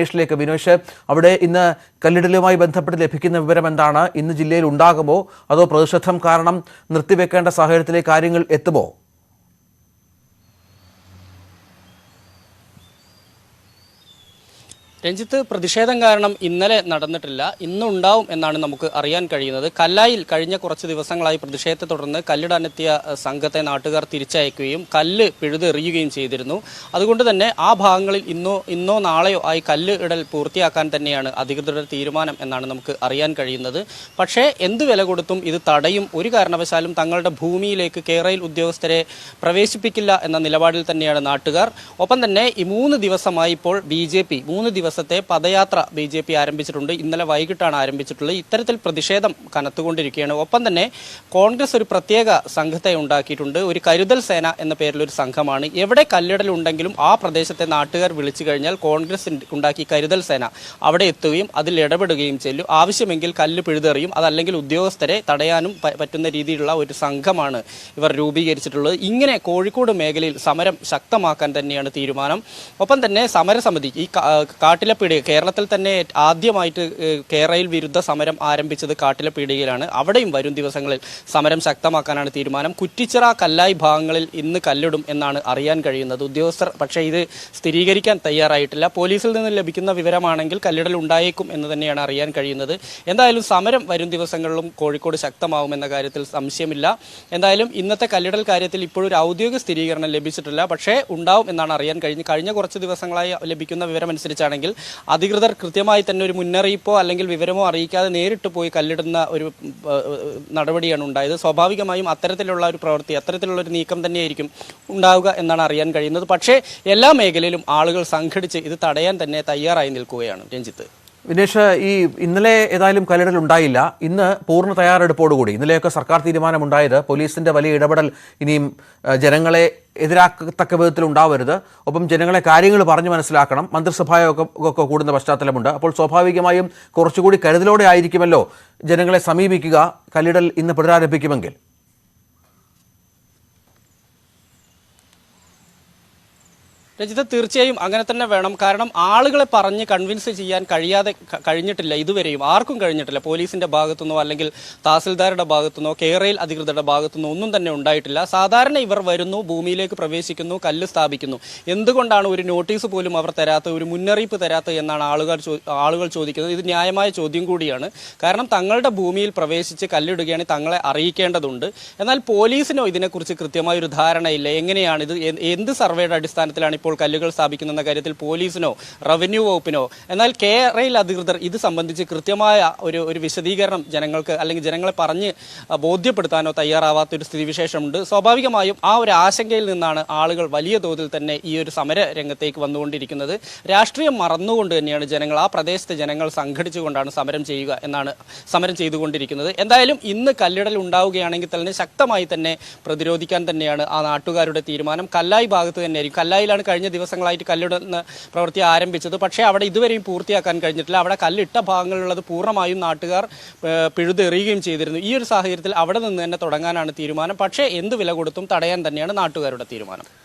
ിലേക്ക് വിനോഷ്, അവിടെ ഇന്ന് കല്ലിടലുമായി ബന്ധപ്പെട്ട് ലഭിക്കുന്ന വിവരം എന്താണ്? ഇന്ന് ജില്ലയിൽ ഉണ്ടാകുമോ അതോ പ്രതിഷേധം കാരണം നിർത്തിവെക്കേണ്ട സാഹചര്യത്തിലേക്ക് കാര്യങ്ങൾ എത്തുമോ? രഞ്ജിത്ത്, പ്രതിഷേധം കാരണം ഇന്നലെ നടന്നിട്ടില്ല, ഇന്നുണ്ടാവും എന്നാണ് നമുക്ക് അറിയാൻ കഴിയുന്നത്. കല്ലായിൽ കഴിഞ്ഞ കുറച്ച് ദിവസങ്ങളായി പ്രതിഷേധത്തെ തുടർന്ന് കല്ലിടാനെത്തിയ സംഘത്തെ നാട്ടുകാർ തിരിച്ചയക്കുകയും കല്ല് പിഴുതെറിയുകയും ചെയ്തിരുന്നു. അതുകൊണ്ട് തന്നെ ആ ഭാഗങ്ങളിൽ ഇന്നോ നാളെയോ ആയി കല്ല് ഇടൽ പൂർത്തിയാക്കാൻ തന്നെയാണ് അധികൃതരുടെ തീരുമാനം എന്നാണ് നമുക്ക് അറിയാൻ കഴിയുന്നത്. പക്ഷേ എന്ത് വില കൊടുത്തും ഇത് തടയും, ഒരു കാരണവശാലും തങ്ങളുടെ ഭൂമിയിലേക്ക് കേരയിൽ ഉദ്യോഗസ്ഥരെ പ്രവേശിപ്പിക്കില്ല എന്ന നിലപാടിൽ തന്നെയാണ് നാട്ടുകാർ. ഒപ്പം തന്നെ ഈ 3 ദിവസമായി ഇപ്പോൾ BJP 3 ദിവസത്തെ പദയാത്ര BJP ആരംഭിച്ചിട്ടുണ്ട്. ഇന്നലെ വൈകിട്ടാണ് ആരംഭിച്ചിട്ടുള്ളത്. ഇത്തരത്തിൽ പ്രതിഷേധം കനത്തുകൊണ്ടിരിക്കുകയാണ്. ഒപ്പം തന്നെ കോൺഗ്രസ് ഒരു പ്രത്യേക സംഘത്തെ ഉണ്ടാക്കിയിട്ടുണ്ട്. ഒരു കരുതൽ സേന എന്ന പേരിലൊരു സംഘമാണ്. എവിടെ കല്ലിടലുണ്ടെങ്കിലും ആ പ്രദേശത്തെ നാട്ടുകാർ വിളിച്ചു കഴിഞ്ഞാൽ കോൺഗ്രസ് ഉണ്ടാക്കി കരുതൽ സേന അവിടെ എത്തുകയും അതിൽ ഇടപെടുകയും ചെയ്യും. ആവശ്യമെങ്കിൽ കല്ല് പിഴുതെറിയും, അതല്ലെങ്കിൽ ഉദ്യോഗസ്ഥരെ തടയാനും പറ്റുന്ന രീതിയിലുള്ള ഒരു സംഘമാണ് ഇവർ രൂപീകരിച്ചിട്ടുള്ളത്. ഇങ്ങനെ കോഴിക്കോട് മേഖലയിൽ സമരം ശക്തമാക്കാൻ തന്നെയാണ് തീരുമാനം. ഒപ്പം തന്നെ സമരസമിതി ഈ കാട്ടിലപ്പീടിക, കേരളത്തിൽ തന്നെ ആദ്യമായിട്ട് കേരയിൽ വിരുദ്ധ സമരം ആരംഭിച്ചത് കാട്ടിലപ്പീടികയിലാണ്. അവിടെയും വരും ദിവസങ്ങളിൽ സമരം ശക്തമാക്കാനാണ് തീരുമാനം. കുറ്റിച്ചിറ, കല്ലായി ഭാഗങ്ങളിൽ ഇന്ന് കല്ലിടും എന്നാണ് അറിയാൻ കഴിയുന്നത്. ഉദ്യോഗസ്ഥർ പക്ഷേ ഇത് സ്ഥിരീകരിക്കാൻ തയ്യാറായിട്ടില്ല. പോലീസിൽ നിന്ന് ലഭിക്കുന്ന വിവരമാണെങ്കിൽ കല്ലിടൽ ഉണ്ടായേക്കും എന്ന് തന്നെയാണ് അറിയാൻ കഴിയുന്നത്. എന്തായാലും സമരം വരും ദിവസങ്ങളിലും കോഴിക്കോട് ശക്തമാവുമെന്ന കാര്യത്തിൽ സംശയമില്ല. എന്തായാലും ഇന്നത്തെ കല്ലിടൽ കാര്യത്തിൽ ഇപ്പോഴും ഒരു ഔദ്യോഗിക സ്ഥിരീകരണം ലഭിച്ചിട്ടില്ല. പക്ഷേ ഉണ്ടാവും എന്നാണ് അറിയാൻ കഴിഞ്ഞ കുറച്ച് ദിവസങ്ങളായി ലഭിക്കുന്ന വിവരമനുസരിച്ചാണെങ്കിൽ അധികൃതർ കൃത്യമായി തന്നെ ഒരു മുന്നറിയിപ്പോ അല്ലെങ്കിൽ വിവരമോ അറിയിക്കാതെ നേരിട്ട് പോയി കല്ലിടുന്ന ഒരു നടപടിയാണ് ഉണ്ടായത്. സ്വാഭാവികമായും അത്തരത്തിലുള്ള ഒരു പ്രവൃത്തി, അത്തരത്തിലുള്ള ഒരു നീക്കം തന്നെയായിരിക്കും ഉണ്ടാവുക എന്നാണ് അറിയാൻ കഴിയുന്നത്. പക്ഷേ എല്ലാ മേഖലയിലും ആളുകൾ സംഘടിച്ച് ഇത് തടയാൻ തന്നെ തയ്യാറായി നിൽക്കുകയാണ്. രഞ്ജിത്ത്, വിനേഷ്, ഈ ഇന്നലെ ഏതായാലും കല്ലിടൽ ഉണ്ടായില്ല. ഇന്ന് പൂർണ്ണ തയ്യാറെടുപ്പോടുകൂടി ഇന്നലെയൊക്കെ സർക്കാർ തീരുമാനമുണ്ടായത് പോലീസിന്റെ വലിയ ഇടപെടൽ ഇനിയും ജനങ്ങളെ എതിരാക്കത്തക്ക വിധത്തിൽ ഉണ്ടാവരുത്. ഒപ്പം ജനങ്ങളെ കാര്യങ്ങൾ പറഞ്ഞു മനസ്സിലാക്കണം. മന്ത്രിസഭയൊക്കെ കൂടുന്ന പശ്ചാത്തലമുണ്ട്. അപ്പോൾ സ്വാഭാവികമായും കുറച്ചുകൂടി കരുതലോടെ ആയിരിക്കുമല്ലോ ജനങ്ങളെ സമീപിക്കുക കല്ലിടൽ ഇന്ന് പുനരാരംഭിക്കുമെങ്കിൽ. രഞ്ജിത്ത്, തീർച്ചയായും അങ്ങനെ തന്നെ വേണം. കാരണം ആളുകളെ പറഞ്ഞ് കൺവിൻസ് ചെയ്യാൻ കഴിഞ്ഞിട്ടില്ല, ഇതുവരെയും ആർക്കും കഴിഞ്ഞിട്ടില്ല. പോലീസിന്റെ ഭാഗത്തുനിന്നോ അല്ലെങ്കിൽ തഹസിൽദാരുടെ ഭാഗത്തുനിന്നോ കേരയിൽ അധികൃതരുടെ ഭാഗത്തുനിന്നോ ഒന്നും തന്നെ ഉണ്ടായിട്ടില്ല. സാധാരണ ഇവർ വരുന്നു, ഭൂമിയിലേക്ക് പ്രവേശിക്കുന്നു, കല്ല് സ്ഥാപിക്കുന്നു. എന്തുകൊണ്ടാണ് ഒരു നോട്ടീസ് പോലും അവർ തരാത്ത, ഒരു മുന്നറിയിപ്പ് തരാത്ത എന്നാണ് ആളുകൾ ചോദിക്കുന്നത്. ഇത് ന്യായമായ ചോദ്യം കൂടിയാണ്. കാരണം തങ്ങളുടെ ഭൂമിയിൽ പ്രവേശിച്ച് കല്ലിടുകയാണെങ്കിൽ തങ്ങളെ അറിയിക്കേണ്ടതുണ്ട്. എന്നാൽ പോലീസിനോ ഇതിനെക്കുറിച്ച് കൃത്യമായൊരു ധാരണയില്ല. എങ്ങനെയാണ് ഇത്, എന്ത് സർവേയുടെ അടിസ്ഥാനത്തിലാണ് ഇപ്പോൾ കല്ലുകൾ സ്ഥാപിക്കുന്ന കാര്യത്തിൽ പോലീസിനോ റവന്യൂ വകുപ്പിനോ, എന്നാൽ കേരയിൽ അധികൃതർ ഇത് സംബന്ധിച്ച് കൃത്യമായ ഒരു വിശദീകരണം ജനങ്ങൾക്ക് അല്ലെങ്കിൽ ജനങ്ങളെ പറഞ്ഞ് ബോധ്യപ്പെടുത്താനോ തയ്യാറാവാത്തൊരു സ്ഥിതിവിശേഷമുണ്ട്. സ്വാഭാവികമായും ആ ഒരു ആശങ്കയിൽ നിന്നാണ് ആളുകൾ വലിയ തോതിൽ തന്നെ ഈ ഒരു സമര രംഗത്തേക്ക് വന്നുകൊണ്ടിരിക്കുന്നത്. രാഷ്ട്രീയം മറന്നുകൊണ്ട് തന്നെയാണ് ജനങ്ങൾ, ആ പ്രദേശത്തെ ജനങ്ങൾ സംഘടിച്ചുകൊണ്ടാണ് സമരം ചെയ്തുകൊണ്ടിരിക്കുന്നത്. എന്തായാലും ഇന്ന് കല്ലിടൽ ഉണ്ടാവുകയാണെങ്കിൽ തന്നെ ശക്തമായി തന്നെ പ്രതിരോധിക്കാൻ തന്നെയാണ് ആ നാട്ടുകാരുടെ തീരുമാനം. കല്ലായി ഭാഗത്ത് തന്നെയായിരിക്കും. കല്ലായിലാണ് കഴിഞ്ഞ ദിവസങ്ങളായിട്ട് കല്ലിടുന്ന പ്രവൃത്തി ആരംഭിച്ചത്. പക്ഷേ അവിടെ ഇതുവരെയും പൂർത്തിയാക്കാൻ കഴിഞ്ഞിട്ടില്ല. അവിടെ കല്ലിട്ട ഭാഗങ്ങളിലുള്ളത് പൂർണ്ണമായും നാട്ടുകാർ പിഴുതെറിയുകയും ചെയ്തിരുന്നു. ഈ ഒരു സാഹചര്യത്തിൽ അവിടെ നിന്ന് തന്നെ തുടങ്ങാനാണ് തീരുമാനം. പക്ഷേ എന്ത് വില കൊടുത്തും തടയാൻ തന്നെയാണ് നാട്ടുകാരുടെ തീരുമാനം.